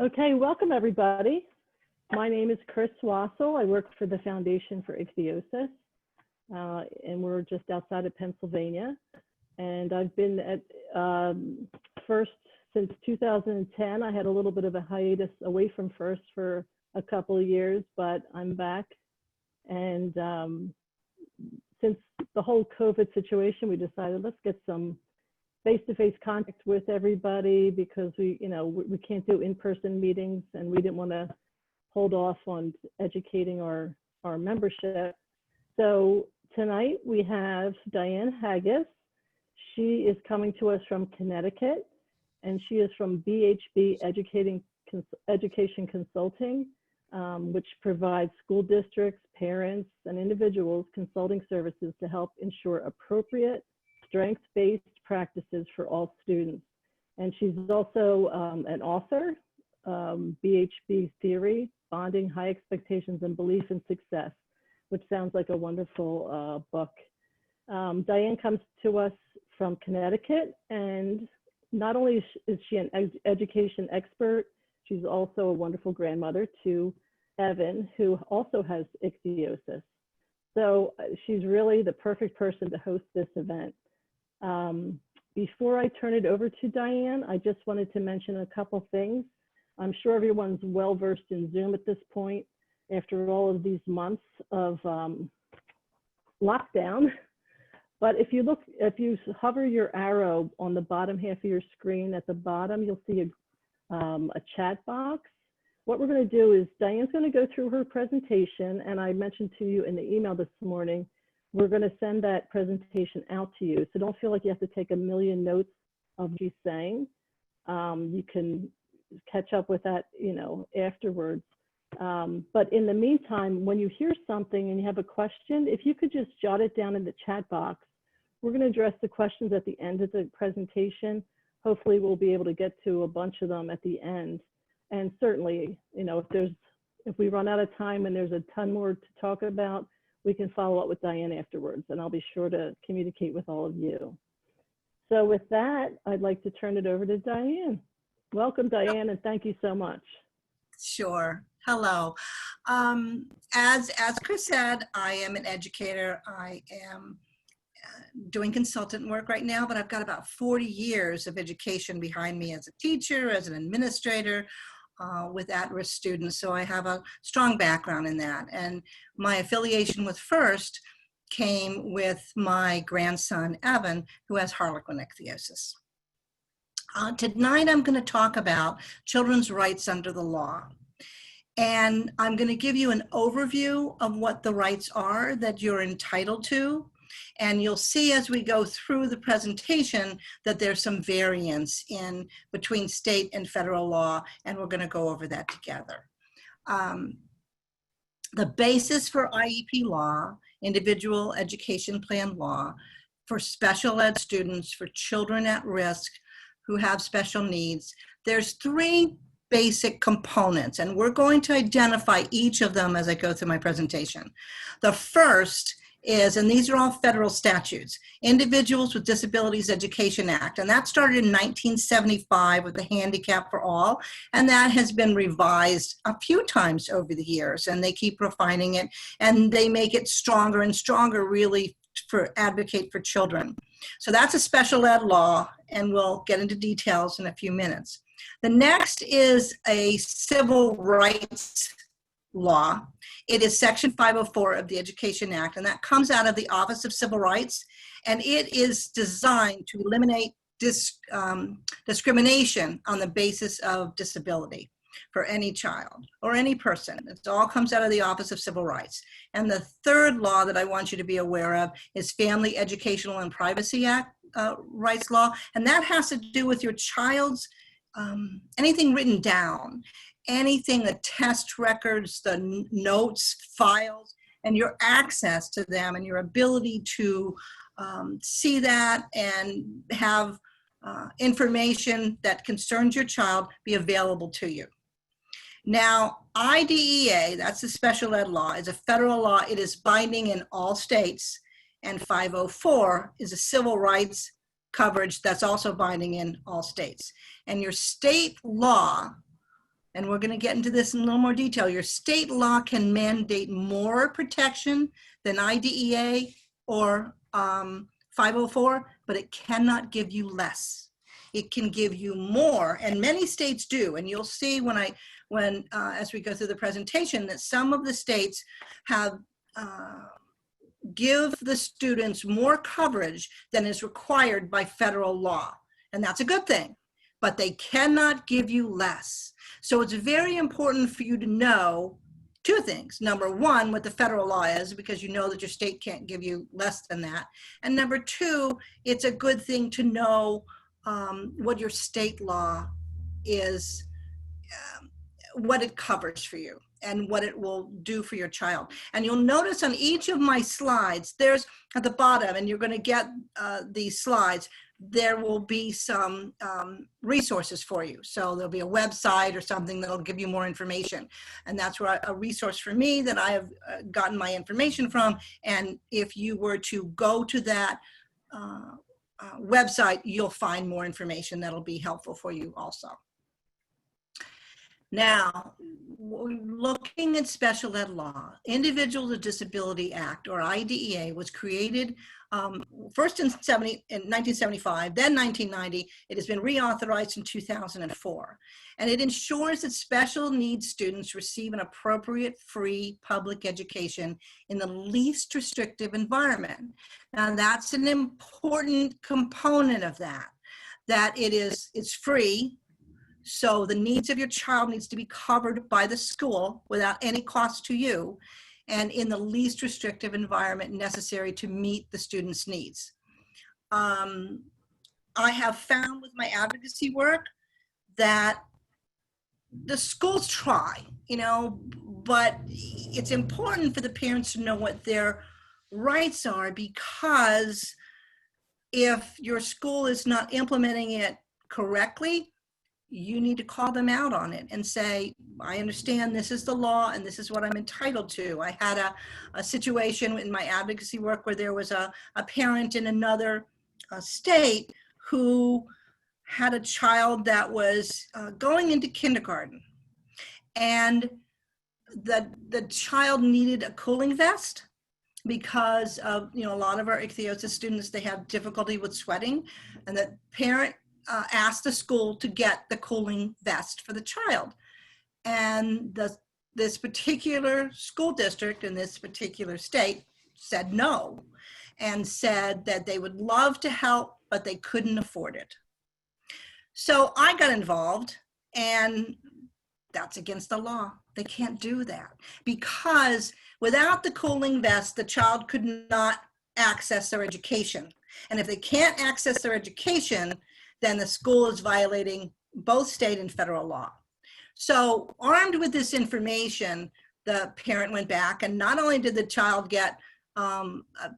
Okay, welcome everybody. My name is Chris Wassel. I work for the Foundation for Ichthyosis, and we're just outside of Pennsylvania. And I've been at FIRST since 2010. I had a little bit of a hiatus away from FIRST for a couple of years, but I'm back. And since the whole COVID situation, we decided let's get some face-to-face contact with everybody because we can't do in-person meetings, and we didn't want to hold off on educating our membership. So tonight we have Diane Haggis. She is coming to us from Connecticut, and she is from BHB Education Consulting, which provides school districts, parents, and individuals consulting services to help ensure appropriate, strengths-based practices for all students. And she's also an author, BHB Theory, Bonding High Expectations and Belief in Success, which sounds like a wonderful book. Diane comes to us from Connecticut, and not only is she an education expert, she's also a wonderful grandmother to Evan, who also has ichthyosis. So she's really the perfect person to host this event. Before I turn it over to Diane, I just wanted to mention a couple things. I'm sure everyone's well versed in Zoom at this point after all of these months of lockdown. But if you hover your arrow on the bottom half of your screen, at the bottom, you'll see a chat box. What we're going to do is Diane's going to go through her presentation, and I mentioned to you in the email this morning, we're going to send that presentation out to you. So don't feel like you have to take a million notes of what she's saying. You can catch up with that, afterwards. But in the meantime, when you hear something and you have a question, if you could just jot it down in the chat box. We're going to address the questions at the end of the presentation. Hopefully we'll be able to get to a bunch of them at the end. And certainly, if we run out of time and there's a ton more to talk about, we can follow up with Diane afterwards, and I'll be sure to communicate with all of you. So with that, I'd like to turn it over to Diane. Welcome, Diane, and thank you so much. Sure. Hello. As Chris said, I am an educator. I am doing consultant work right now, but I've got about 40 years of education behind me as a teacher, as an administrator, with at-risk students. So I have a strong background in that. And my affiliation with FIRST came with my grandson, Evan, who has harlequin ichthyosis. Tonight, I'm going to talk about children's rights under the law. And I'm going to give you an overview of what the rights are that you're entitled to. And you'll see as we go through the presentation that there's some variance in between state and federal law, and we're going to go over that together. The basis for IEP law, individual education plan law, for special ed students, for children at risk who have special needs, there's three basic components, and we're going to identify each of them as I go through my presentation. The first is, and these are all federal statutes, Individuals with Disabilities Education Act, and that started in 1975 with the Handicap for All, and that has been revised a few times over the years, and they keep refining it, and they make it stronger and stronger, really, for advocate for children. So that's a special ed law, and we'll get into details in a few minutes. The next is a civil rights law. It is Section 504 of the Education Act, and that comes out of the Office of Civil Rights, and it is designed to eliminate discrimination on the basis of disability for any child or any person. It all comes out of the Office of Civil Rights. And the third law that I want you to be aware of is Family Educational and Privacy Act rights law, and that has to do with your child's anything written down, anything, the test records, the notes, files, and your access to them and your ability to see that and have information that concerns your child be available to you. Now, IDEA, that's the special ed law, is a federal law. It is binding in all states, and 504 is a civil rights coverage that's also binding in all states. And your state law and we're going to get into this in a little more detail, your state law can mandate more protection than IDEA or 504, but it cannot give you less. It can give you more, and many states do. And you'll see when as we go through the presentation, that some of the states have give the students more coverage than is required by federal law. And that's a good thing, but they cannot give you less. So it's very important for you to know two things. Number one, what the federal law is, because you know that your state can't give you less than that. And number two, it's a good thing to know what your state law is, what it covers for you and what it will do for your child. And you'll notice on each of my slides, there's at the bottom, and you're going to get these slides, there will be some resources for you. So there'll be a website or something that'll give you more information. And that's where a resource for me that I have gotten my information from. And if you were to go to that website, you'll find more information that'll be helpful for you also. Now, looking at special ed law, Individuals with Disability Act, or IDEA, was created first in 1975, then 1990. It has been reauthorized in 2004. And it ensures that special needs students receive an appropriate free public education in the least restrictive environment. Now, that's an important component of that it's free. So the needs of your child needs to be covered by the school without any cost to you, and in the least restrictive environment necessary to meet the student's needs. I have found with my advocacy work that the schools try, but it's important for the parents to know what their rights are, because if your school is not implementing it correctly, you need to call them out on it and say, I understand this is the law and this is what I'm entitled to. I had a situation in my advocacy work where there was a parent in another state who had a child that was going into kindergarten, and the child needed a cooling vest because of, a lot of our ichthyosis students, they have difficulty with sweating, and the parent asked the school to get the cooling vest for the child. And this particular school district in this particular state said no, and said that they would love to help, but they couldn't afford it. So I got involved, and that's against the law. They can't do that, because without the cooling vest, the child could not access their education. And if they can't access their education, then the school is violating both state and federal law. So armed with this information, the parent went back, and not only did the child get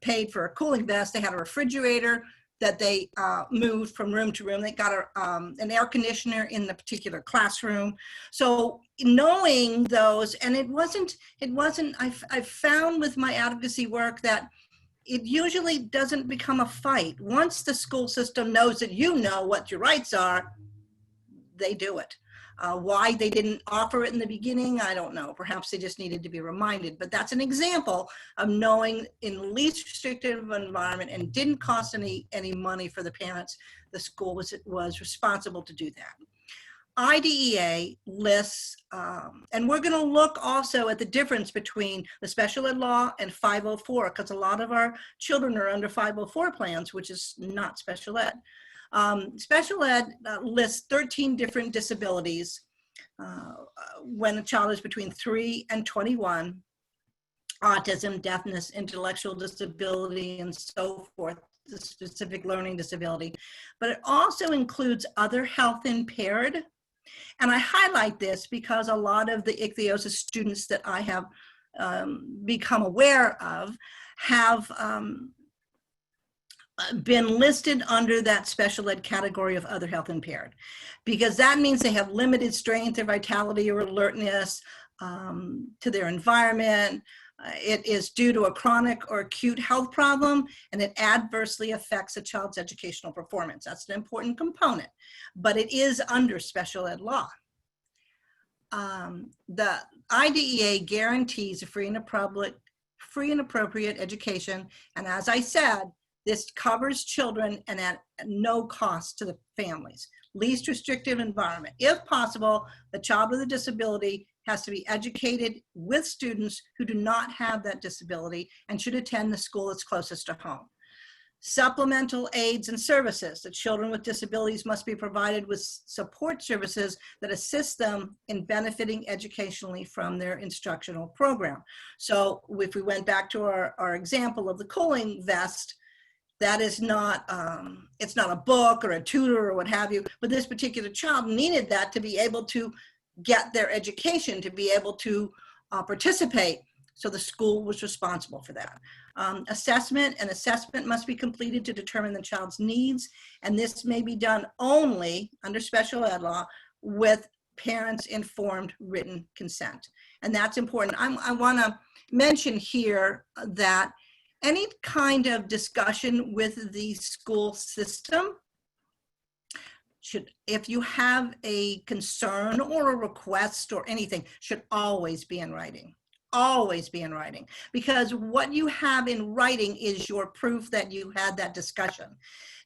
paid for a cooling vest, they had a refrigerator that they moved from room to room. They got an air conditioner in the particular classroom. So knowing those, and it wasn't, I found with my advocacy work that it usually doesn't become a fight. Once the school system knows that you know what your rights are, they do it. Why they didn't offer it in the beginning, I don't know. Perhaps they just needed to be reminded. But that's an example of knowing in the least restrictive environment, and didn't cost any money for the parents. The school was responsible to do that. IDEA lists, and we're going to look also at the difference between the special ed law and 504, because a lot of our children are under 504 plans, which is not special ed. Special ed lists 13 different disabilities when a child is between 3 and 21, autism, deafness, intellectual disability, and so forth, the specific learning disability. But it also includes other health impaired. And I highlight this because a lot of the ichthyosis students that I have become aware of have been listed under that special ed category of other health impaired, because that means they have limited strength or vitality or alertness to their environment. It is due to a chronic or acute health problem, and it adversely affects a child's educational performance. That's an important component, but it is under special ed law. the IDEA guarantees a free and appropriate education. And as I said, this covers children and at no cost to the families. Least restrictive environment. If possible, the child with a disability has to be educated with students who do not have that disability and should attend the school that's closest to home. Supplemental aids and services. The children with disabilities must be provided with support services that assist them in benefiting educationally from their instructional program. So if we went back to our example of the cooling vest, that is not, it's not a book or a tutor or what have you, but this particular child needed that to be able to get their education, to be able to participate. So the school was responsible for that. Assessment must be completed to determine the child's needs. And this may be done only under special ed law with parents' informed written consent. And that's important. I wanna mention here that any kind of discussion with the school system should, if you have a concern or a request or anything, should always be in writing. Always be in writing, because what you have in writing is your proof that you had that discussion.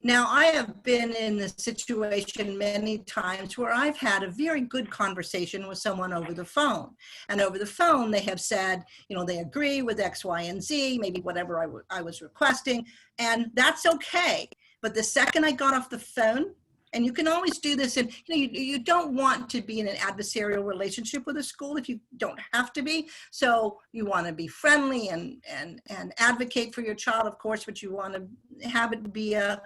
Now, I have been in this situation many times where I've had a very good conversation with someone over the phone. And over the phone, they have said, you know, they agree with X, Y, and Z, maybe whatever I was requesting, and that's okay. But the second I got off the phone, and you can always do this, and you don't want to be in an adversarial relationship with a school if you don't have to be. So you want to be friendly and advocate for your child, of course, but you want to have it be a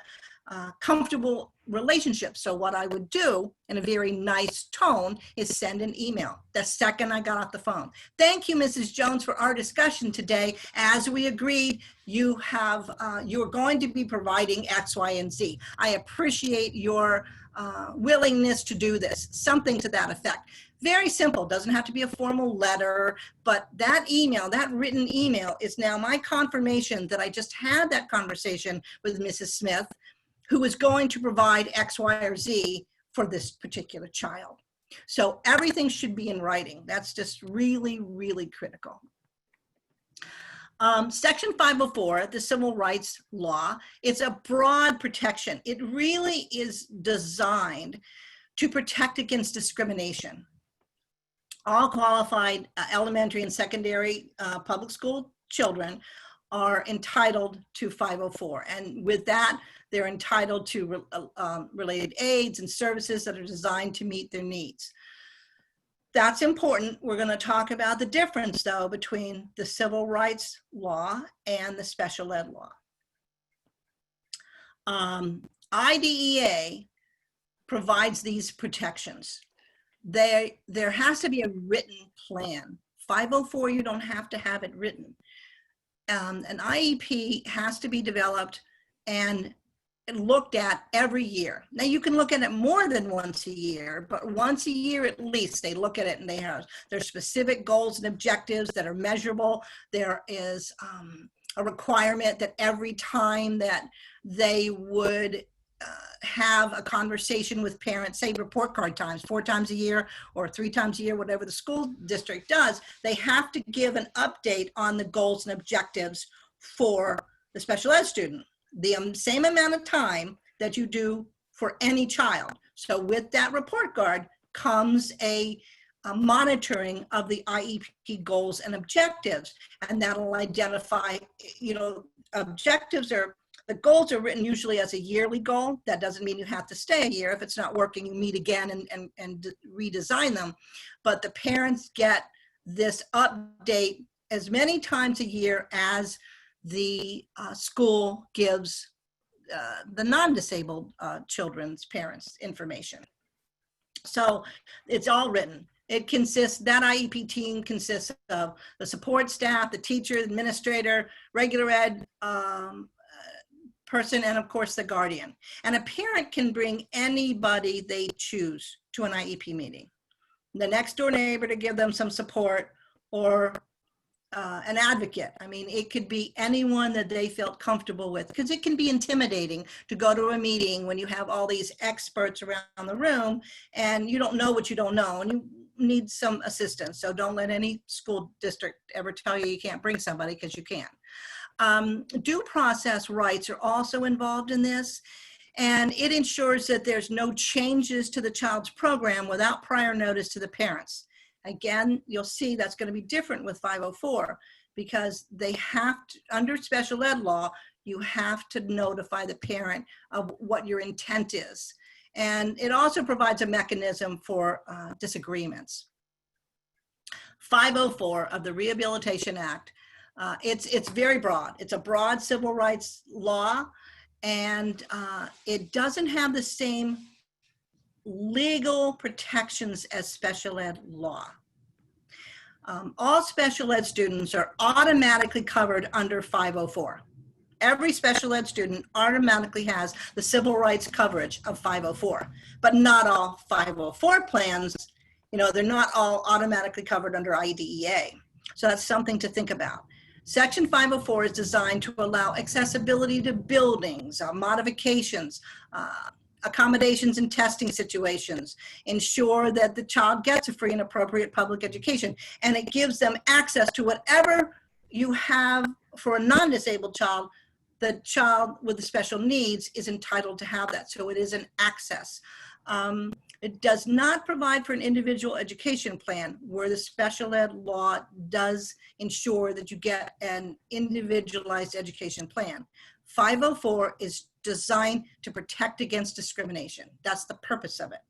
comfortable relationship. So what I would do in a very nice tone is send an email the second I got off the phone. Thank you, Mrs. Jones, for our discussion today. As we agreed, you have, you're going to be providing X, Y, and Z. I appreciate your willingness to do this, something to that effect. Very simple, doesn't have to be a formal letter, but that email, that written email is now my confirmation that I just had that conversation with Mrs. Smith, who is going to provide X, Y, or Z for this particular child. So everything should be in writing. That's just really, really critical. Section 504, the Civil Rights Law, it's a broad protection. It really is designed to protect against discrimination. All qualified elementary and secondary public school children are entitled to 504. And with that, they're entitled to related aids and services that are designed to meet their needs. That's important. We're going to talk about the difference, though, between the civil rights law and the special ed law. IDEA provides these protections. There has to be a written plan. 504, you don't have to have it written. An IEP has to be developed and looked at every year. Now you can look at it more than once a year, but once a year at least they look at it, and they have their specific goals and objectives that are measurable. There is a requirement that every time that they would have a conversation with parents, say report card times, 4 times a year or 3 times a year, whatever the school district does, they have to give an update on the goals and objectives for the special ed student. The same amount of time that you do for any child. So with that report card comes a monitoring of the IEP goals and objectives, and that'll identify, objectives are, the goals are written usually as a yearly goal. That doesn't mean you have to stay a year. If it's not working, you meet again and redesign them. But the parents get this update as many times a year as the school gives the non-disabled children's parents information. So it's all written. It consists, that IEP team consists of the support staff, the teacher, administrator, regular ed person, and of course the guardian. And a parent can bring anybody they choose to an IEP meeting. The next door neighbor to give them some support, or an advocate. I mean, it could be anyone that they felt comfortable with, because it can be intimidating to go to a meeting when you have all these experts around the room and you don't know what you don't know. And need some assistance. So don't let any school district ever tell you you can't bring somebody, because you can. Due process rights are also involved in this, and it ensures that there's no changes to the child's program without prior notice to the parents. Again, you'll see that's going to be different with 504, because they have to, under special ed law, you have to notify the parent of what your intent is. And it also provides a mechanism for disagreements. 504 of the Rehabilitation Act, it's very broad. It's a broad civil rights law, and it doesn't have the same legal protections as special ed law. All special ed students are automatically covered under 504. Every special ed student automatically has the civil rights coverage of 504, but not all 504 plans, they're not all automatically covered under IDEA. So that's something to think about. Section 504 is designed to allow accessibility to buildings, modifications, accommodations and testing situations, ensure that the child gets a free and appropriate public education, and it gives them access to whatever you have for a non-disabled child. The child with the special needs is entitled to have that, so it is an access. It does not provide for an individual education plan, where the special ed law does ensure that you get an individualized education plan. 504 is designed to protect against discrimination. That's the purpose of it.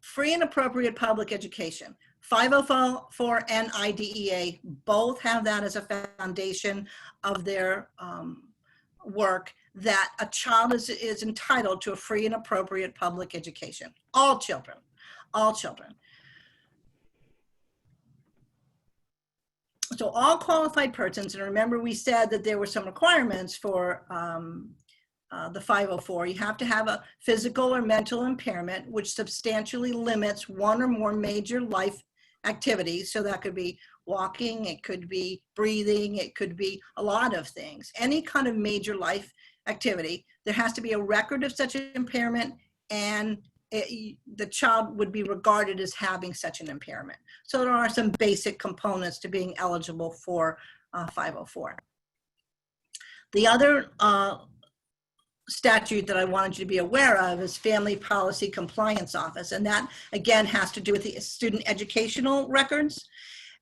Free and appropriate public education. 504 and IDEA both have that as a foundation of their work, that a child is entitled to a free and appropriate public education. All children, all children. So all qualified persons, and remember we said that there were some requirements for the 504. You have to have a physical or mental impairment which substantially limits one or more major life activities. So that could be walking, it could be breathing, it could be a lot of things. Any kind of major life activity, there has to be a record of such an impairment, and the child would be regarded as having such an impairment. So there are some basic components to being eligible for 504. The other statute that I wanted you to be aware of is Family Policy Compliance Office, and that again has to do with the student educational records,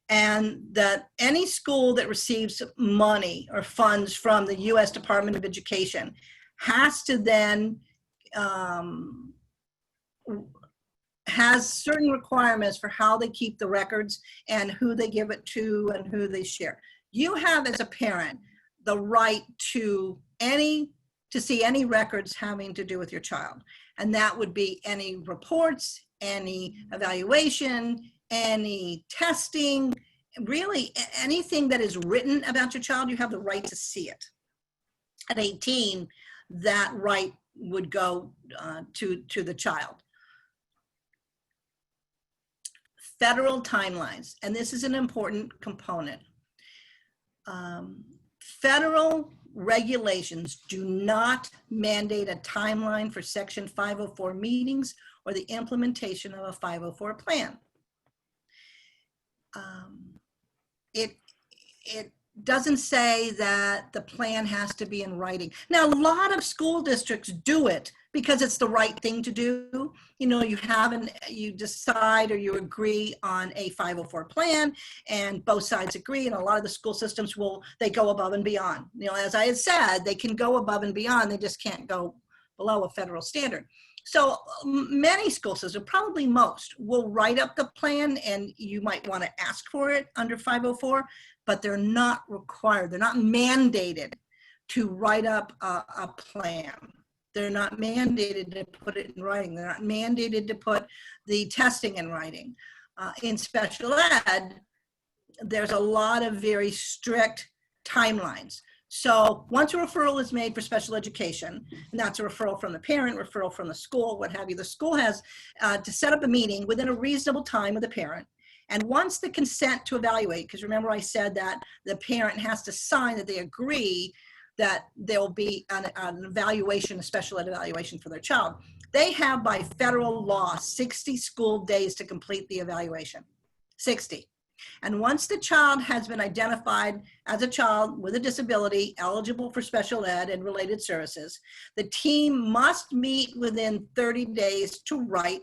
and that any school that receives money or funds from the U.S. Department of Education has to then has certain requirements for how they keep the records and who they give it to and who they share. You have, as a parent, the right to see any records having to do with your child. And that would be any reports, any evaluation, any testing, really anything that is written about your child, you have the right to see it. At 18, that right would go to the child. Federal timelines, and this is an important component. Federal regulations do not mandate a timeline for Section 504 meetings or the implementation of a 504 plan. It doesn't say that the plan has to be in writing. Now, a lot of school districts do it because it's the right thing to do. You decide or you agree on a 504 plan, and both sides agree, and a lot of the school systems they go above and beyond. As I had said, they can go above and beyond, they just can't go below a federal standard. So many school systems, probably most, will write up the plan, and you might want to ask for it under 504, but they're not required, they're not mandated to write up a plan. They're not mandated to put it in writing. They're not mandated to put the testing in writing. In special ed, there's a lot of very strict timelines. So once a referral is made for special education, and that's a referral from the parent, referral from the school, what have you, the school has to set up a meeting within a reasonable time with the parent. And once the consent to evaluate, because remember I said that the parent has to sign that they agree that there will be an evaluation, a special ed evaluation for their child. They have by federal law 60 school days to complete the evaluation, 60. And once the child has been identified as a child with a disability eligible for special ed and related services, the team must meet within 30 days to write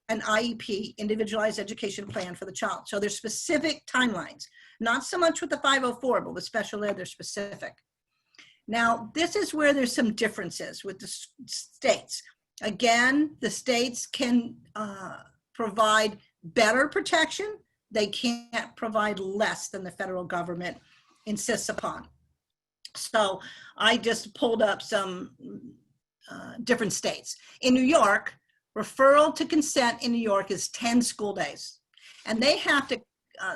an IEP, individualized education plan for the child. So there's specific timelines, not so much with the 504, but with special ed, they're specific. Now, this is where there's some differences with the states. Again, the states can provide better protection. They can't provide less than the federal government insists upon. So I just pulled up some different states. In New York, referral to consent in New York is 10 school days. And they have to,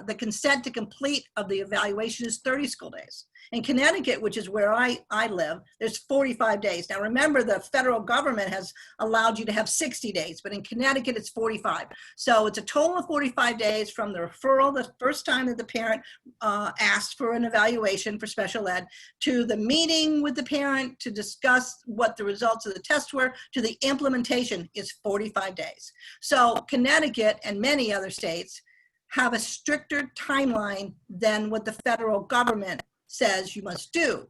the consent to complete of the evaluation is 30 school days. In Connecticut, which is where I live, there's 45 days. Now remember, the federal government has allowed you to have 60 days, but in Connecticut, it's 45. So it's a total of 45 days from the referral, the first time that the parent asked for an evaluation for special ed, to the meeting with the parent to discuss what the results of the test were, to the implementation is 45 days. So Connecticut and many other states have a stricter timeline than what the federal government says you must do.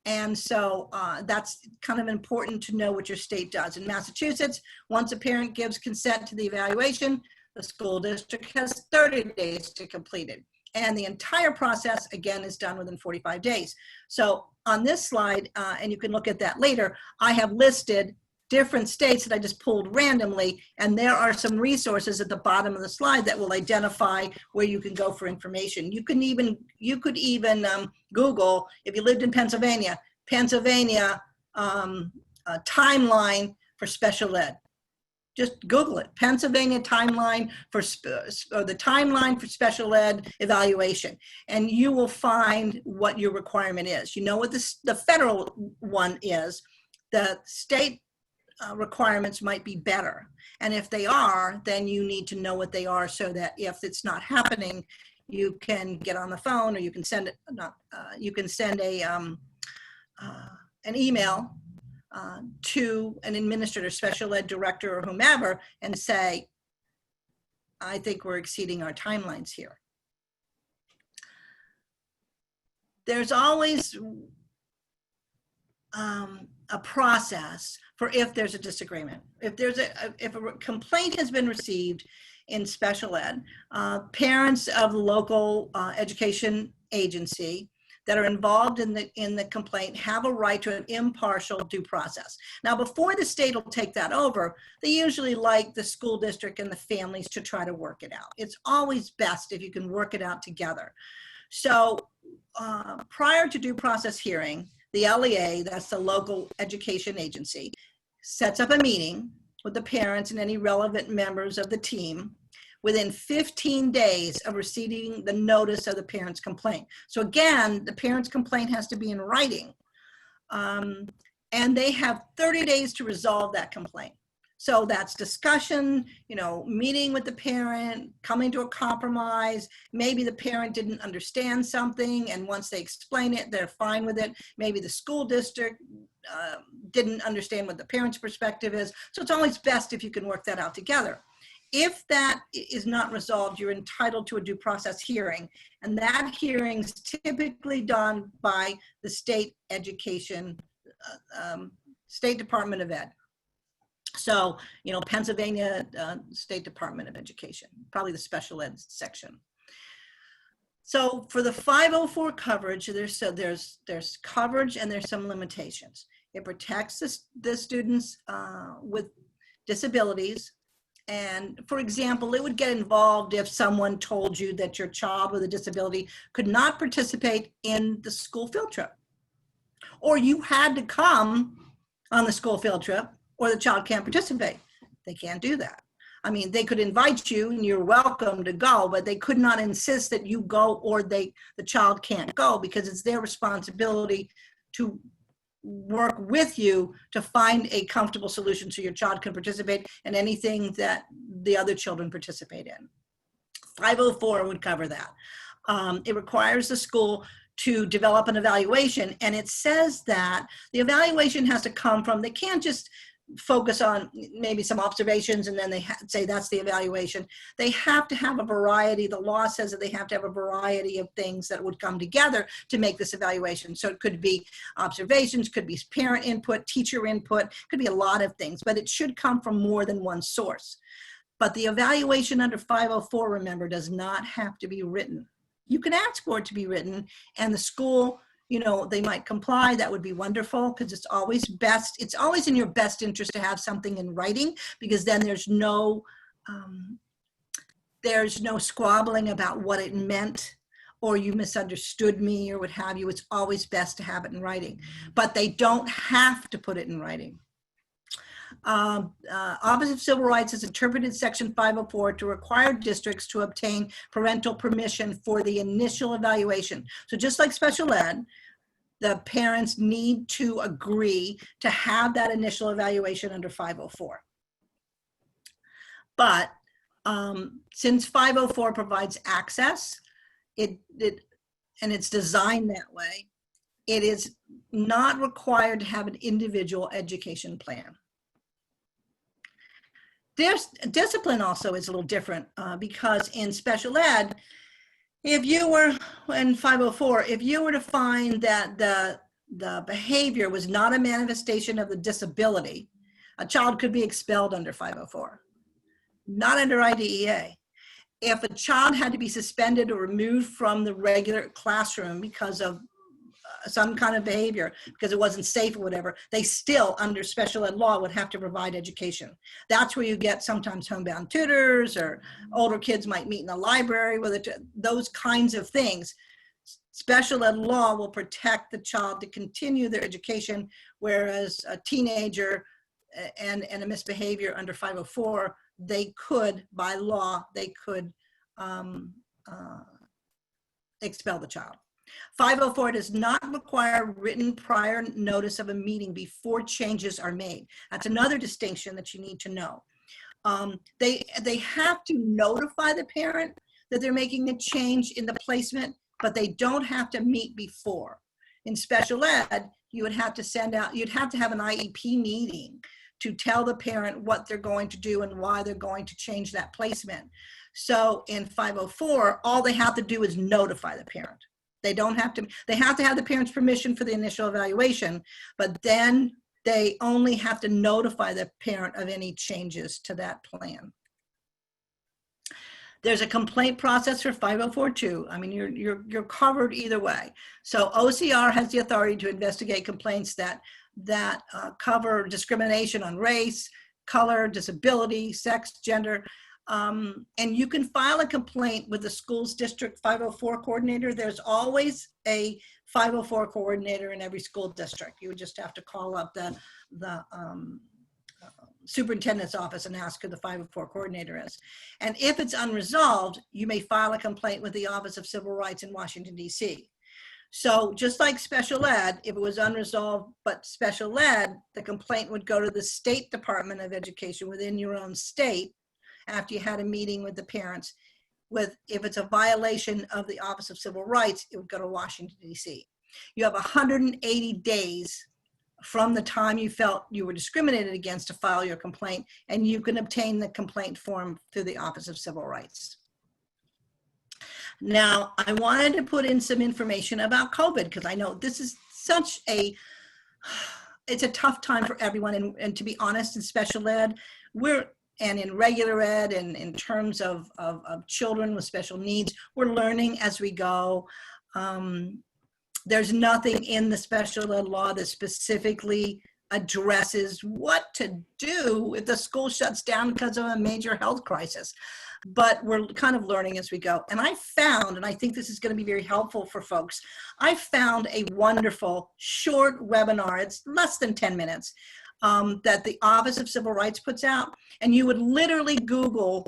And so that's kind of important to know what your state does. In Massachusetts, once a parent gives consent to the evaluation, the school district has 30 days to complete it. And the entire process, again, is done within 45 days. So on this slide, and you can look at that later, I have listed different states that I just pulled randomly, and there are some resources at the bottom of the slide that will identify where you can go for information. You could even Google, if you lived in Pennsylvania, timeline for special ed. Just Google it, Pennsylvania timeline for, or the timeline for special ed evaluation, and you will find what your requirement is. You know what the federal one is. The state requirements might be better, and if they are, then you need to know what they are so that if it's not happening, you can get on the phone, or you can send an email to an administrator, special ed director, or whomever, and say, I think we're exceeding our timelines here. There's always a process for if there's a disagreement. If a complaint has been received in special ed, parents of the local education agency that are involved in the complaint have a right to an impartial due process. Now, before the state will take that over, they usually like the school district and the families to try to work it out. It's always best if you can work it out together. So prior to due process hearing, the LEA, that's the local education agency, sets up a meeting with the parents and any relevant members of the team within 15 days of receiving the notice of the parent's complaint. So again, the parent's complaint has to be in writing. And they have 30 days to resolve that complaint. So that's discussion, meeting with the parent, coming to a compromise. Maybe the parent didn't understand something, and once they explain it, they're fine with it. Maybe the school district didn't understand what the parent's perspective is. So it's always best if you can work that out together. If that is not resolved, you're entitled to a due process hearing, and that hearing is typically done by the state education, State Department of Ed. So, Pennsylvania State Department of Education, probably the special ed section. So for the 504 coverage, there's coverage and there's some limitations. It protects the students with disabilities. And for example, it would get involved if someone told you that your child with a disability could not participate in the school field trip, or you had to come on the school field trip, or the child can't participate. They can't do that. I mean, they could invite you and you're welcome to go, but they could not insist that you go, or the child can't go, because it's their responsibility to work with you to find a comfortable solution so your child can participate in anything that the other children participate in. 504 would cover that. It requires the school to develop an evaluation, and it says that the evaluation has to come from, they can't just focus on maybe some observations and then they say that's the evaluation. They have to have a variety. The law says that they have to have a variety of things that would come together to make this evaluation. So it could be observations, could be parent input, teacher input, could be a lot of things, but it should come from more than one source. But the evaluation under 504, remember, does not have to be written. You can ask for it to be written, and the school, you know, they might comply. That would be wonderful, because it's always best. It's always in your best interest to have something in writing, because then there's no squabbling about what it meant, or you misunderstood me or what have you. It's always best to have it in writing, but they don't have to put it in writing. Office of Civil Rights has interpreted Section 504 to require districts to obtain parental permission for the initial evaluation. So just like special ed, the parents need to agree to have that initial evaluation under 504. But since 504 provides access, and it's designed that way, it is not required to have an individual education plan. There's discipline also is a little different because in special ed, if you were in 504, if you were to find that the behavior was not a manifestation of the disability, a child could be expelled under 504, not under IDEA. If a child had to be suspended or removed from the regular classroom because of some kind of behavior, because it wasn't safe or whatever, they still, under special ed law, would have to provide education. That's where you get sometimes homebound tutors, or older kids might meet in the library with it, those kinds of things. Special ed law will protect the child to continue their education, whereas a teenager and a misbehavior under 504, they could, by law, they could expel the child. 504 does not require written prior notice of a meeting before changes are made. That's another distinction that you need to know. They have to notify the parent that they're making a change in the placement, but they don't have to meet before. In special ed, you would have to send out, you'd have to have an IEP meeting to tell the parent what they're going to do and why they're going to change that placement. So in 504, all they have to do is notify the parent. They don't have to, they have to have the parent's permission for the initial evaluation, but then they only have to notify the parent of any changes to that plan. There's a complaint process for 504 too. I mean, you're covered either way. So OCR has the authority to investigate complaints that cover discrimination on race, color, disability, sex, gender. And you can file a complaint with the school's district 504 coordinator. There's always a 504 coordinator in every school district. You would just have to call up the superintendent's office and ask who the 504 coordinator is. And if it's unresolved, you may file a complaint with the Office of Civil Rights in Washington, D.C. So just like special ed, if it was unresolved, but special ed, the complaint would go to the State Department of Education within your own state after you had a meeting with the parents. If it's a violation of the Office of Civil Rights, it would go to Washington, D.C. You have 180 days from the time you felt you were discriminated against to file your complaint, and you can obtain the complaint form through the Office of Civil Rights. Now, I wanted to put in some information about COVID, because I know this is such it's a tough time for everyone, and to be honest, in special ed, and in regular ed, and in terms of children with special needs, we're learning as we go. There's nothing in the special ed law that specifically addresses what to do if the school shuts down because of a major health crisis. But we're kind of learning as we go. And I found, and I think this is going to be very helpful for folks, I found a wonderful short webinar. It's less than 10 minutes that the Office of Civil Rights puts out. And you would literally Google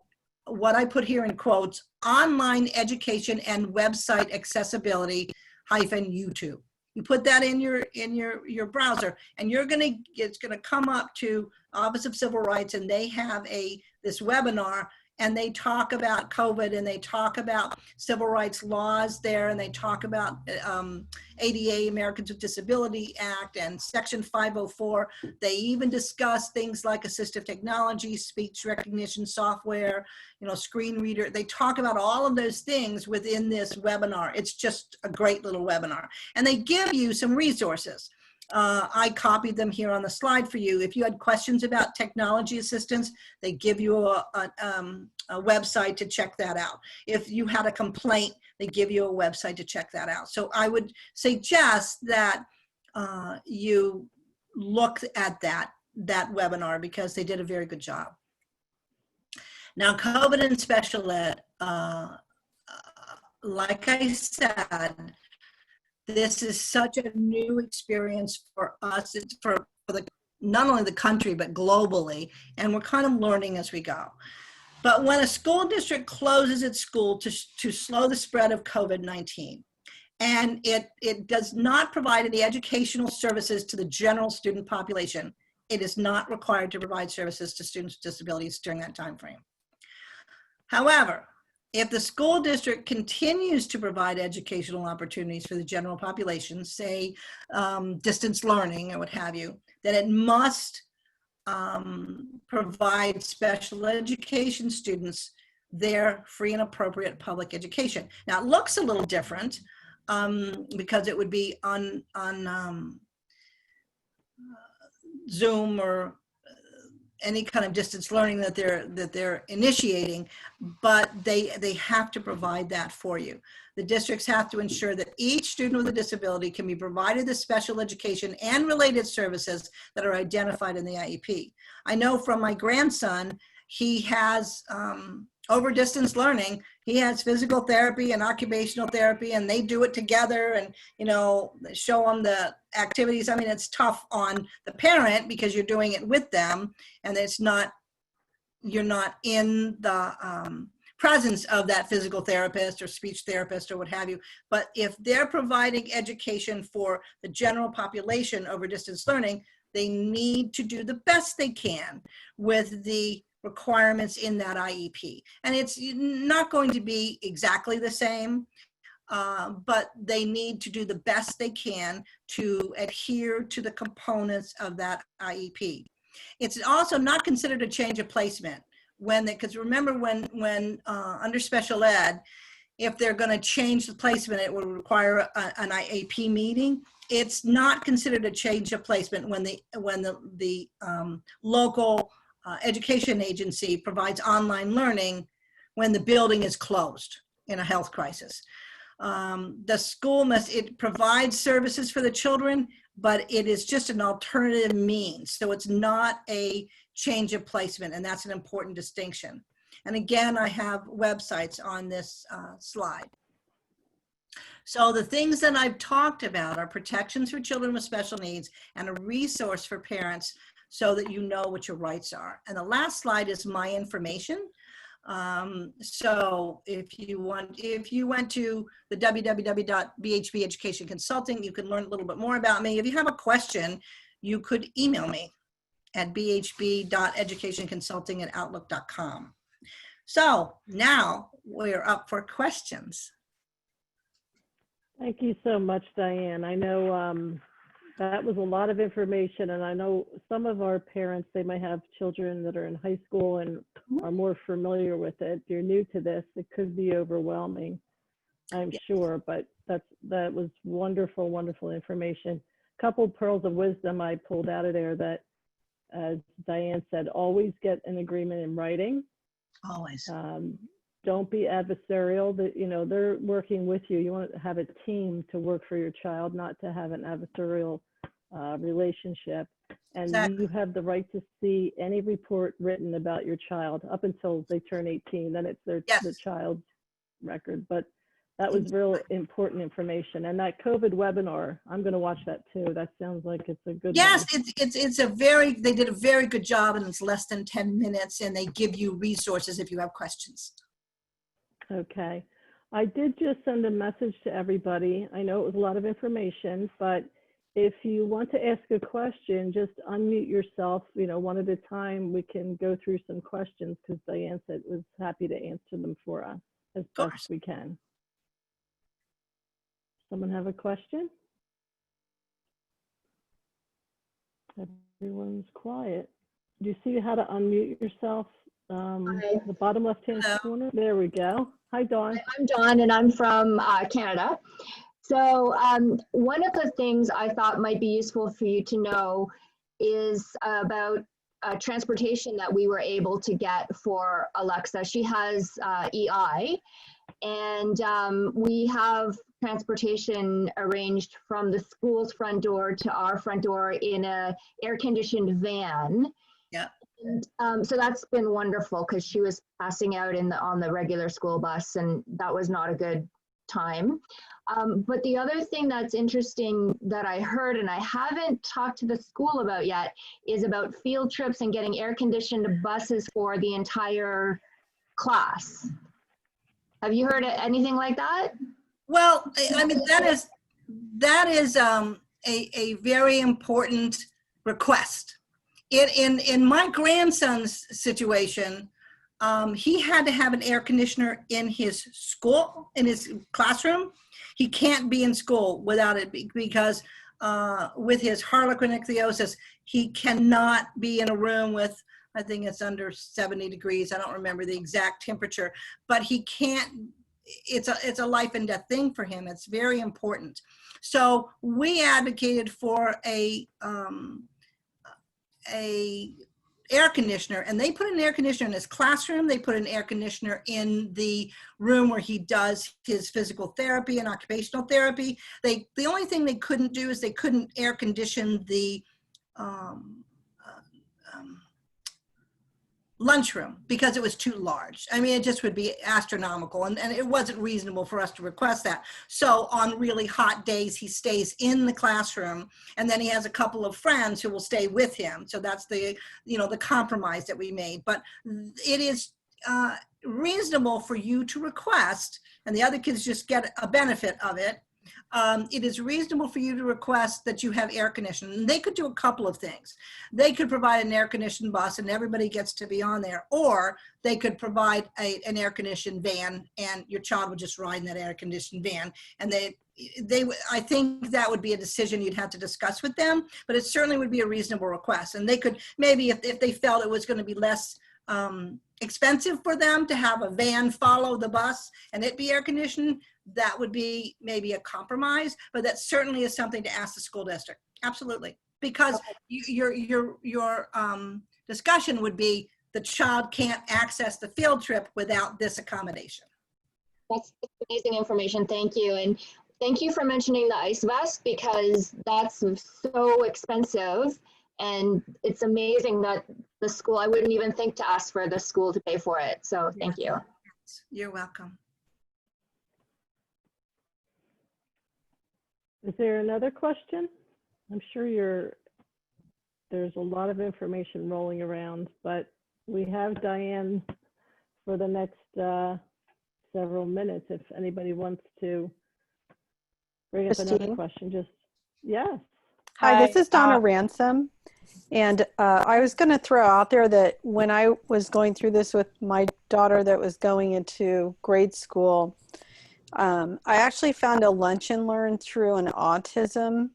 what I put here in quotes, online education and website accessibility -YouTube. You put that in your browser, and it's gonna come up to Office of Civil Rights, and they have this webinar. and they talk about COVID, and they talk about civil rights laws there, and they talk about ADA, Americans with Disability Act, and Section 504. They even discuss things like assistive technology, speech recognition software, screen reader. They talk about all of those things within this webinar. It's just a great little webinar. And they give you some resources. I copied them here on the slide for you. If you had questions about technology assistance, they give you a website to check that out. If you had a complaint, they give you a website to check that out. So I would suggest that you look at that webinar, because they did a very good job. Now, COVID and special ed, like I said, this is such a new experience for us. It's for not only the country, but globally, and we're kind of learning as we go. But when a school district closes its school to slow the spread of COVID-19, and it does not provide any educational services to the general student population, it is not required to provide services to students with disabilities during that time frame. However, if the school district continues to provide educational opportunities for the general population, say distance learning or what have you, then it must provide special education students their free and appropriate public education. Now, it looks a little different because it would be on Zoom or any kind of distance learning that they're initiating, but they have to provide that for you. The districts have to ensure that each student with a disability can be provided the special education and related services that are identified in the IEP. I know from my grandson, he has over distance learning, he has physical therapy and occupational therapy, and they do it together, and show them the activities. I mean, it's tough on the parent because you're doing it with them, and you're not in the presence of that physical therapist or speech therapist or what have you. But if they're providing education for the general population over distance learning, they need to do the best they can with the requirements in that IEP. And it's not going to be exactly the same, but they need to do the best they can to adhere to the components of that IEP. It's also not considered a change of placement because remember when under special ed, if they're going to change the placement, it will require an IEP meeting. It's not considered a change of placement when the local education agency provides online learning when the building is closed in a health crisis. The school it provides services for the children, but it is just an alternative means. So it's not a change of placement, and that's an important distinction. And again, I have websites on this slide. So the things that I've talked about are protections for children with special needs and a resource for parents so that you know what your rights are. And the last slide is my information. So if you went to the www.BHB Education Consulting, you can learn a little bit more about me. If you have a question, you could email me at bhb.educationconsulting@outlook.com. So now we're up for questions. Thank you so much, Diane. I know that was a lot of information, and I know some of our parents, they might have children that are in high school and are more familiar with it. If you're new to this, it could be overwhelming, I'm sure, but that was wonderful, wonderful information. A couple pearls of wisdom I pulled out of there that, as Diane said, always get an agreement in writing. Always. Don't be adversarial. They're working with you. You want to have a team to work for your child, not to have an adversarial relationship. And exactly. You have the right to see any report written about your child up until they turn 18. Then it's the child's record. But that was real important information. And that COVID webinar, I'm going to watch that too. That sounds like it's a good one. Yes, they did a very good job, and it's less than 10 minutes, and they give you resources if you have questions. Okay. I did just send a message to everybody. I know it was a lot of information, but if you want to ask a question, just unmute yourself, you know, one at a time. We can go through some questions because Diane said was happy to answer them for us as best we can. Someone have a question? Everyone's quiet. Do you see how to unmute yourself? The bottom left-hand corner. There we go. Hi, Dawn. I'm Dawn, and I'm from Canada. So one of the things I thought might be useful for you to know is about transportation that we were able to get for Alexa. She has EI, and we have transportation arranged from the school's front door to our front door in a air-conditioned van. Yeah. And so that's been wonderful because she was passing out on the regular school bus, and that was not a good time. But the other thing that's interesting that I heard, and I haven't talked to the school about yet, is about field trips and getting air-conditioned buses for the entire class. Have you heard anything like that? Well, I mean, that is a very important request. In my grandson's situation, he had to have an air conditioner in his school, in his classroom. He can't be in school without it because with his Harlequin ichthyosis, he cannot be in a room with, I think it's under 70 degrees. I don't remember the exact temperature, but he can't, it's a life and death thing for him. It's very important. So we advocated for a air conditioner, and they put an air conditioner in his classroom. They put an air conditioner in the room where he does his physical therapy and occupational therapy. The only thing they couldn't do is they couldn't air condition the lunchroom because it was too large. I mean, it just would be astronomical, and it wasn't reasonable for us to request that. So on really hot days, he stays in the classroom, and then he has a couple of friends who will stay with him. So that's the, you know, the compromise that we made. But it is reasonable for you to request, and the other kids just get a benefit of it. It is reasonable for you to request that you have air conditioning. And they could do a couple of things. They could provide an air conditioned bus and everybody gets to be on there, or they could provide an air conditioned van and your child would just ride in that air conditioned van. And I think that would be a decision you'd have to discuss with them, but it certainly would be a reasonable request. And they could maybe, if they felt it was going to be less expensive for them to have a van follow the bus and it be air conditioned, that would be maybe a compromise, but that certainly is something to ask the school district. Absolutely. Because your discussion would be the child can't access the field trip without this accommodation. That's amazing information. Thank you. And thank you for mentioning the ice vest because that's so expensive. And it's amazing that the school, I wouldn't even think to ask for the school to pay for it. So thank you. You're welcome. Is there another question? I'm sure there's a lot of information rolling around, but we have Diane for the next several minutes. If anybody wants to bring up another question, just, yes. Hi, this is Donna Ransom. And I was going to throw out there that when I was going through this with my daughter that was going into grade school, I actually found a lunch and learn through an autism,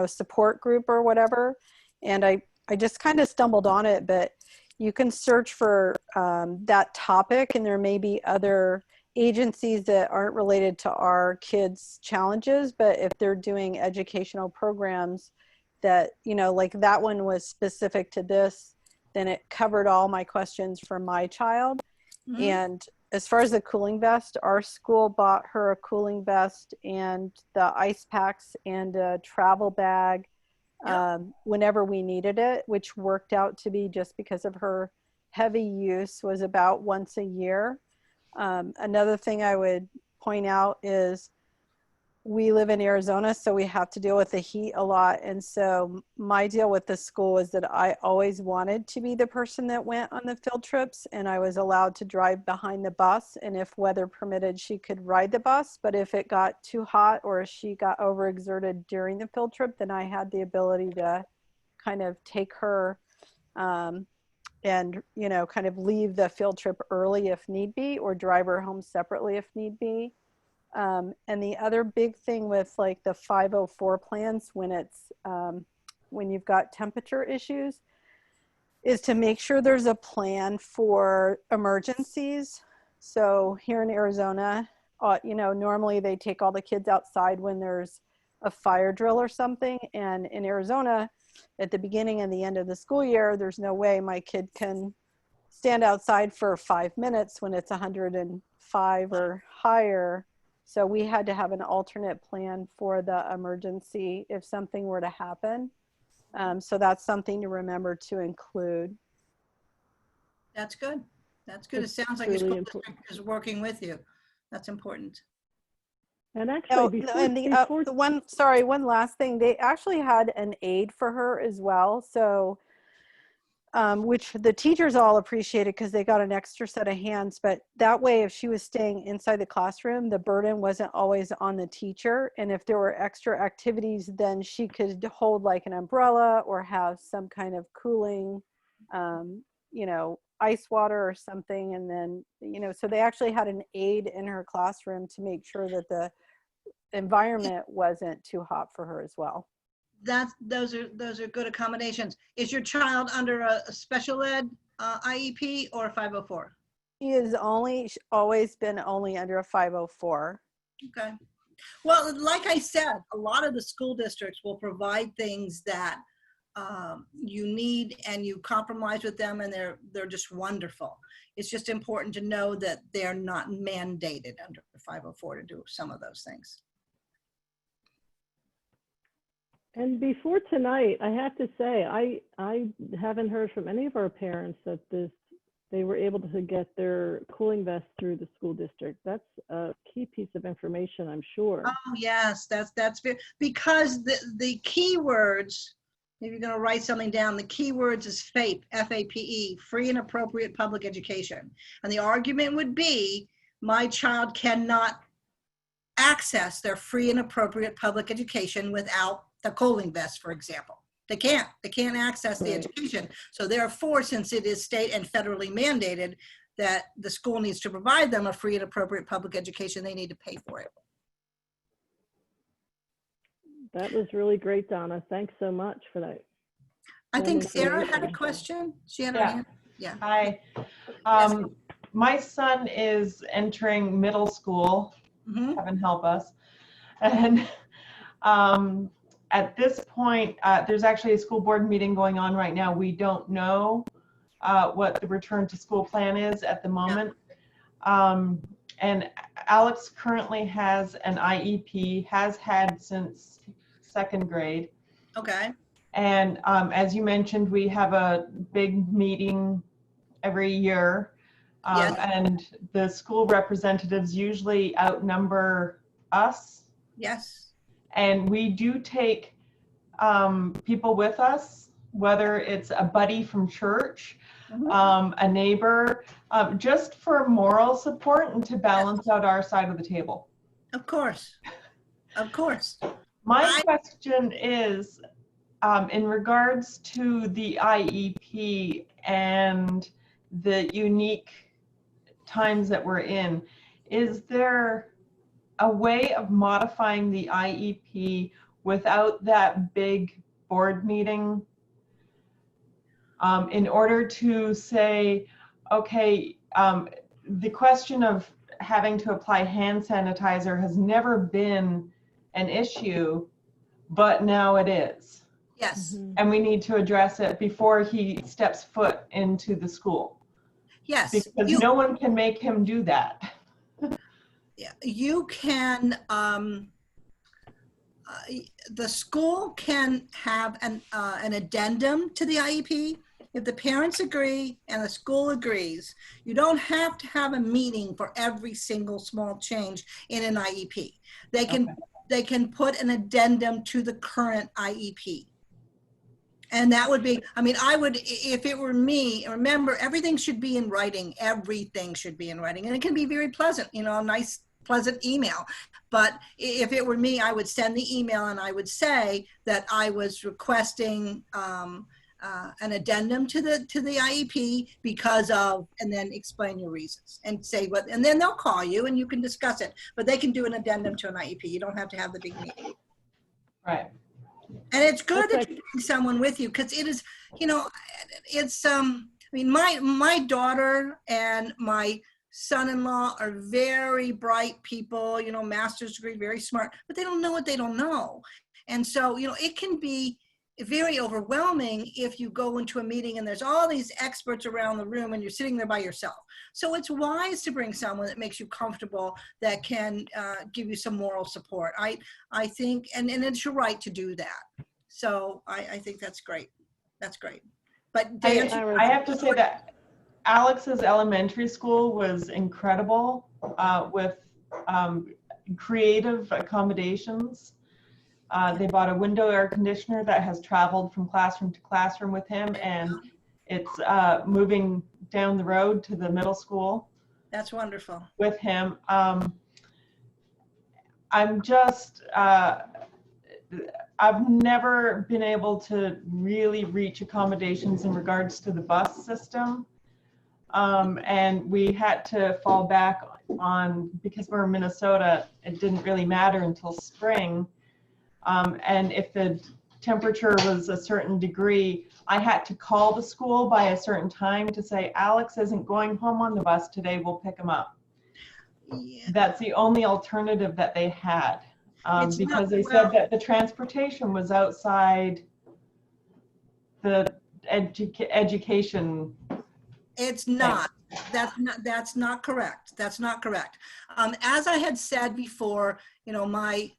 support group or whatever. And I just kind of stumbled on it, but you can search for that topic, and there may be other agencies that aren't related to our kids' challenges, but if they're doing educational programs that, like that one was specific to this, then it covered all my questions for my child. Mm-hmm. And as far as the cooling vest, our school bought her a cooling vest and the ice packs and a travel bag whenever we needed it, which worked out to be, just because of her heavy use, was about once a year. Another thing I would point out is we live in Arizona, so we have to deal with the heat a lot. And so my deal with the school is that I always wanted to be the person that went on the field trips, and I was allowed to drive behind the bus. And if weather permitted, she could ride the bus. But if it got too hot or she got overexerted during the field trip, then I had the ability to kind of take her and, you know, kind of leave the field trip early if need be, or drive her home separately if need be. And the other big thing with like the 504 plans when it's when you've got temperature issues is to make sure there's a plan for emergencies. So here in Arizona, you know, normally they take all the kids outside when there's a fire drill or something. And in Arizona, at the beginning and the end of the school year, there's no way my kid can stand outside for 5 minutes when it's 105 or higher. So we had to have an alternate plan for the emergency if something were to happen. So that's something to remember to include. That's good. That's good. It sounds like your school district is working with you. That's important. And actually, one last thing, they actually had an aide for her as well. So, which the teachers all appreciated because they got an extra set of hands. But that way, if she was staying inside the classroom, the burden wasn't always on the teacher. And if there were extra activities, then she could hold like an umbrella or have some kind of cooling, you know, ice water or something. And then, you know, so they actually had an aide in her classroom to make sure that the environment wasn't too hot for her as well. Those are good accommodations. Is your child under a special ed IEP or a 504? She is always been only under a 504. Okay. Well, like I said, a lot of the school districts will provide things that you need, and you compromise with them, and they're just wonderful. It's just important to know that they're not mandated under 504 to do some of those things. And before tonight, I have to say, I haven't heard from any of our parents that they were able to get their cooling vest through the school district. That's a key piece of information, I'm sure. Oh yes, that's because the keywords, if you're going to write something down, the keywords is FAPE, F-A-P-E, free and appropriate public education. And the argument would be, my child cannot access their free and appropriate public education without the cooling vest, for example. They can't access the education. So therefore, since it is state and federally mandated that the school needs to provide them a free and appropriate public education, they need to pay for it. That was really great, Donna. Thanks so much for that. I think Sarah had a question. She had her hand. Yeah. Hi. My son is entering middle school. Heaven help us. And at this point, there's actually a school board meeting going on right now. We don't know what the return to school plan is at the moment. And Alex currently has an IEP, has had since 2nd grade. Okay. And as you mentioned, we have a big meeting every year. Yes. And the school representatives usually outnumber us. Yes. And we do take people with us, whether it's a buddy from church, a neighbor, just for moral support and to balance out our side of the table. Of course. Of course. My question is, in regards to the IEP and the unique times that we're in, is there a way of modifying the IEP without that big board meeting in order to say, okay, the question of having to apply hand sanitizer has never been an issue, but now it is. Yes. And we need to address it before he steps foot into the school. Yes. Because no one can make him do that. Yeah, you can, the school can have an addendum to the IEP. If the parents agree and the school agrees, you don't have to have a meeting for every single small change in an IEP. They can, they can put an addendum to the current IEP. And that would be, I mean, I would, if it were me, remember, everything should be in writing. Everything should be in writing. And it can be very pleasant, you know, a nice, pleasant email. But if it were me, I would send the email and I would say that I was requesting an addendum to the IEP because of, and then explain your reasons and say what, and then they'll call you and you can discuss it. But they can do an addendum to an IEP. You don't have to have the big meeting. Right. And it's good that you bring someone with you, because it is, you know, it's, I mean, my daughter and my son-in-law are very bright people, you know, master's degree, very smart, but they don't know what they don't know. And so, you know, it can be very overwhelming if you go into a meeting and there's all these experts around the room and you're sitting there by yourself. So it's wise to bring someone that makes you comfortable, that can give you some moral support. I think, and it's your right to do that. So I think that's great. That's great. But I have to say that Alex's elementary school was incredible with creative accommodations. They bought a window air conditioner that has traveled from classroom to classroom with him, and it's moving down the road to the middle school. That's wonderful. With him. I'm just, I've never been able to really reach accommodations in regards to the bus system. And we had to fall back on, because we're in Minnesota, it didn't really matter until spring. And if the temperature was a certain degree, I had to call the school by a certain time to say, Alex isn't going home on the bus today, we'll pick him up. Yeah. That's the only alternative that they had, because they said that the transportation was outside the education. It's not. That's not correct. That's not correct. As I had said before, you know, my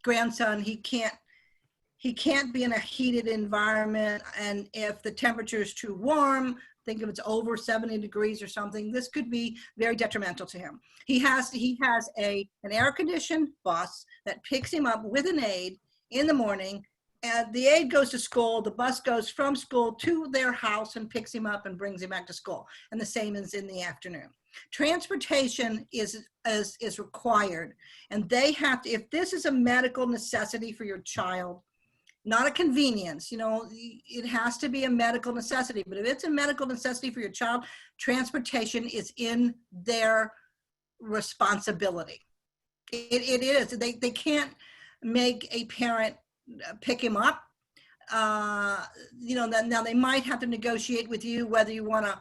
grandson, he can't be in a heated environment, and if the temperature is too warm, think if it's over 70 degrees or something, this could be very detrimental to him. He has an air-conditioned bus that picks him up with an aide in the morning, and the aide goes to school, the bus goes from school to their house and picks him up and brings him back to school. And the same is in the afternoon. Transportation is required, and they have to, if this is a medical necessity for your child, not a convenience, you know, it has to be a medical necessity. But if it's a medical necessity for your child, transportation is in their responsibility. It is. They can't make a parent pick him up. You know, now they might have to negotiate with you whether you want to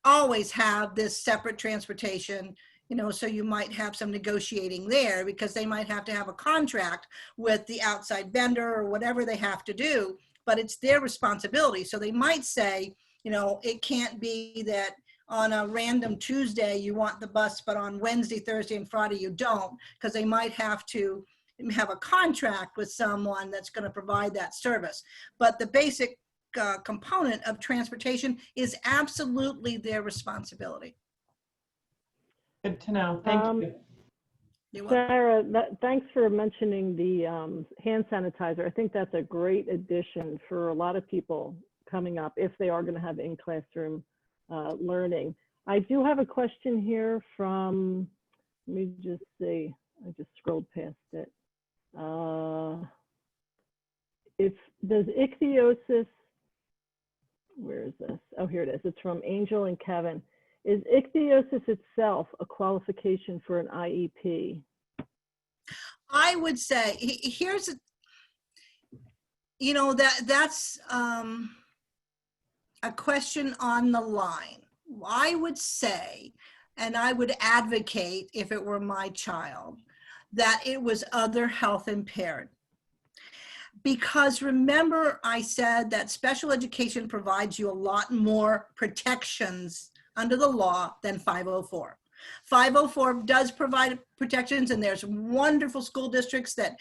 always have this separate transportation, you know, so you might have some negotiating there, because they might have to have a contract with the outside vendor or whatever they have to do, but it's their responsibility. So they might say, you know, it can't be that on a random Tuesday you want the bus, but on Wednesday, Thursday, and Friday you don't, because they might have to have a contract with someone that's going to provide that service. But the basic component of transportation is absolutely their responsibility. Good to know. Thank you. Sarah, thanks for mentioning the hand sanitizer. I think that's a great addition for a lot of people coming up if they are going to have in-classroom learning. I do have a question here from, let me just see, I just scrolled past it. Does ichthyosis, where is this? Oh, here it is. It's from Angel and Kevin. Is ichthyosis itself a qualification for an IEP? I would say, here's, you know, that's a question on the line. I would say, and I would advocate if it were my child, that it was other health impaired. Because remember, I said that special education provides you a lot more protections under the law than 504. 504 does provide protections, and there's wonderful school districts that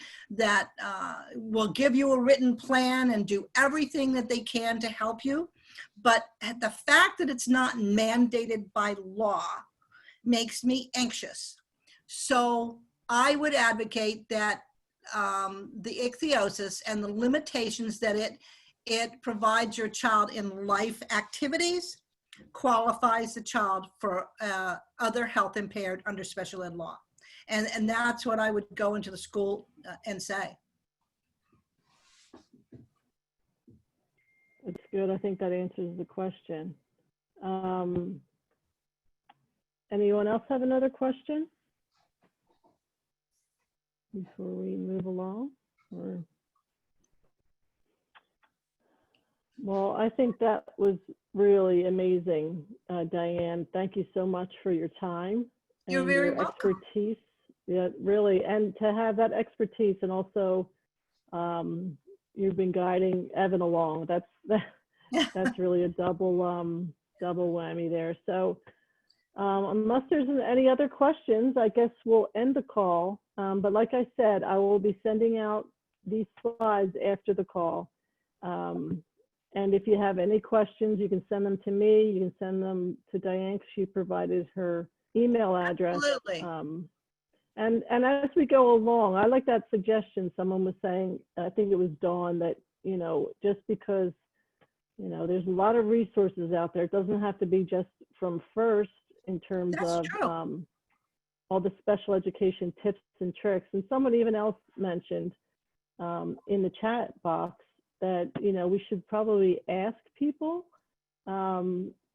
will give you a written plan and do everything that they can to help you. But the fact that it's not mandated by law makes me anxious. So I would advocate that the ichthyosis and the limitations that it provides your child in life activities qualifies the child for other health impaired under special ed law. And that's what I would go into the school and say. That's good. I think that answers the question. Anyone else have another question before we move along? Or... Well, I think that was really amazing, Diane. Thank you so much for your time and You're very your welcome. expertise. Yeah, really, and to have that expertise, and also you've been guiding Evan along. That's really a double whammy there. So unless there's any other questions, I guess we'll end the call. But like I said, I will be sending out these slides after the call. And if you have any questions, you can send them to me. You can send them to Diane, because she provided her email address. Absolutely. And as we go along, I like that suggestion. Someone was saying, I think it was Dawn, that, you know, just because, you know, there's a lot of resources out there, it doesn't have to be just from FIRST in terms That's of true. all the special education tips and tricks. And someone even else mentioned in the chat box that, you know, we should probably ask people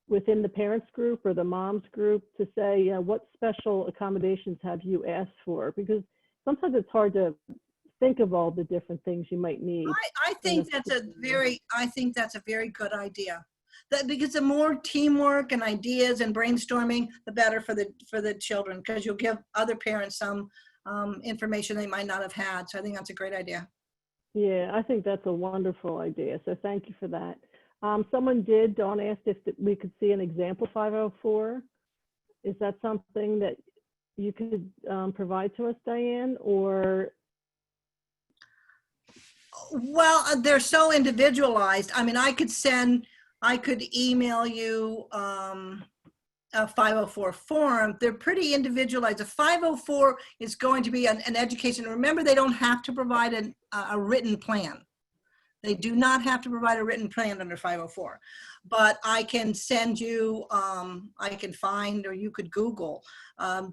within the parents group or the moms group to say, you know, what special accommodations have you asked for? Because sometimes it's hard to think of all the different things you might need. I think that's a very good idea. Because the more teamwork and ideas and brainstorming, the better for the children, because you'll give other parents some information they might not have had. So I think that's a great idea. Yeah, I think that's a wonderful idea. So thank you for that. Dawn asked if we could see an example 504. Is that something that you could provide to us, Diane, or? Well, they're so individualized. I mean, I could email you a 504 form. They're pretty individualized. A 504 is going to be an education. Remember, they don't have to provide a written plan. They do not have to provide a written plan under 504, but I can send you, I can find, or you could Google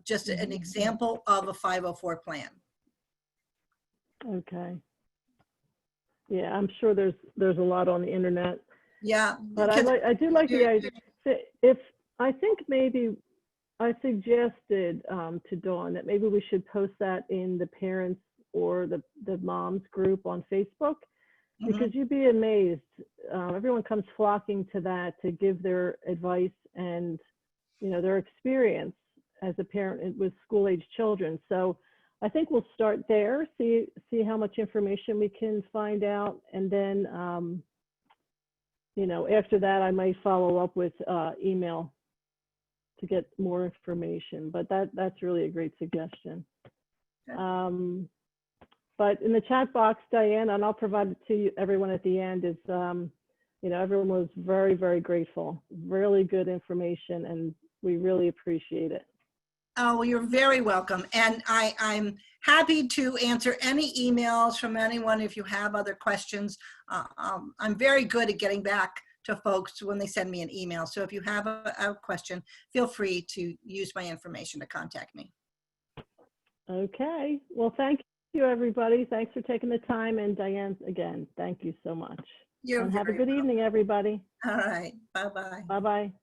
just an example of a 504 plan. Okay. Yeah, I'm sure there's a lot on the internet. Yeah. But I do like the idea. If I think maybe I suggested to Dawn that maybe we should post that in the parents or the moms group on Facebook, because you'd be amazed. Everyone comes flocking to that to give their advice and, you know, their experience as a parent with school-age children. So I think we'll start there, see how much information we can find out, and then, you know, after that, I might follow up with email to get more information. But that's really a great suggestion. But in the chat box, Diane, and I'll provide it to you, everyone at the end, is, you know, everyone was very, very grateful. Really good information, and we really appreciate it. Oh, well, you're very welcome. And I'm happy to answer any emails from anyone if you have other questions. I'm very good at getting back to folks when they send me an email. So if you have a question, feel free to use my information to contact me. Okay. Well, thank you, everybody. Thanks for taking the time. And Diane, again, thank you so much. You're and have a very good welcome. evening, everybody. All right. Bye-bye. Bye-bye.